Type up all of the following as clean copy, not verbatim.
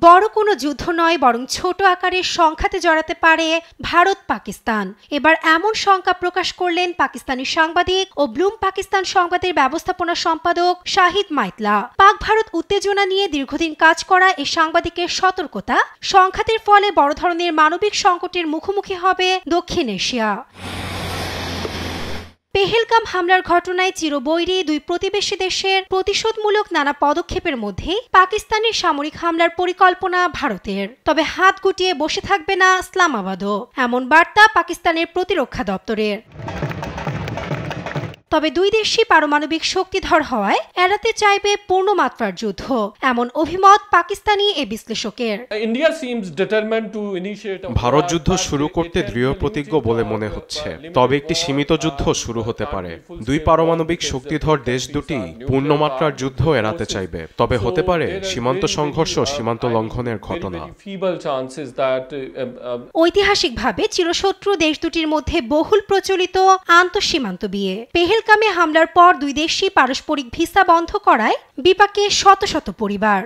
বড় কোনো যুদ্ধ নয়, বরং ছোট আকারের সংঘাতে জড়াতে পারে ভারত পাকিস্তান। এবার এমন শঙ্কা প্রকাশ করলেন পাকিস্তানি সাংবাদিক ও ব্লুম পাকিস্তান সংবাদের ব্যবস্থাপনা সম্পাদক শাহিদ মাইতলা। পাক ভারত উত্তেজনা নিয়ে দীর্ঘদিন কাজ করা এই সাংবাদিকের সতর্কতা, সংঘাতের ফলে বড় ধরনের মানবিক সংকটের মুখোমুখি হবে দক্ষিণ এশিয়া। পেহেলগাম হামলার ঘটনায় চিরবৈরী দুই প্রতিবেশী দেশের প্রতিশোধমূলক নানা পদক্ষেপের মধ্যে পাকিস্তানের সামরিক হামলার পরিকল্পনা ভারতের। তবে হাত গুটিয়ে বসে থাকবে না ইসলামাবাদও, এমন বার্তা পাকিস্তানের প্রতিরক্ষা দপ্তরের। তবে দুই দেশই পারমাণবিক শক্তিধর হওয়ায় এড়াতে চাইবে পূর্ণমাত্রার যুদ্ধ, এমন অভিমত পাকিস্তানি এ বিশ্লেষকের। ভারত যুদ্ধ শুরু করতে দৃঢ় প্রতিজ্ঞ বলে মনে হচ্ছে, তবে একটি সীমিত যুদ্ধ শুরু হতে পারে। দুই পারমাণবিক শক্তিধর দেশ দুটি পূর্ণমাত্রার যুদ্ধ এড়াতে চাইবে, তবে হতে পারে সীমান্ত সংঘর্ষ, সীমান্ত লঙ্ঘনের ঘটনা। ঐতিহাসিকভাবে চিরশত্রু দেশ দুটির মধ্যে বহুল প্রচলিত আন্তঃসীমান্ত বিয়ে। পেহেলগামে হামলার পর দুই দেশই পারস্পরিক ভিসা বন্ধ করায় বিপাকে শত শত পরিবার।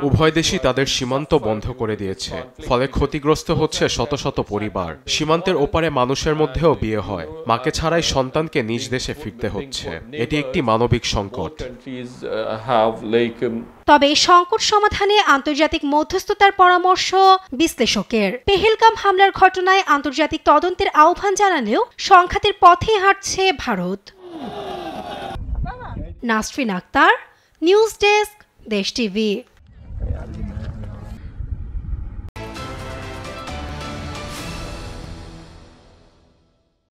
উভয় দেশই তাদের সীমান্ত বন্ধ করে দিয়েছে, ফলে ক্ষতিগ্রস্ত হচ্ছে শত শত পরিবার। সীমান্তের ওপারে মানুষের মধ্যেও বিয়ে হয়, মাকে ছাড়াই সন্তানকে নিজ দেশে ফিরতে হচ্ছে। এটি একটি মানবিক সংকট। তবে এই সংকট সমাধানে আন্তর্জাতিক মধ্যস্থতার পরামর্শ বিশ্লেষকের। পেহেলগাম হামলার ঘটনায় আন্তর্জাতিক তদন্তের আহ্বান জানালেও সংঘাতের পথে হাঁটছে ভারত। নাসরিন আক্তার, নিউজ ডেস্ক, দেশ টিভি।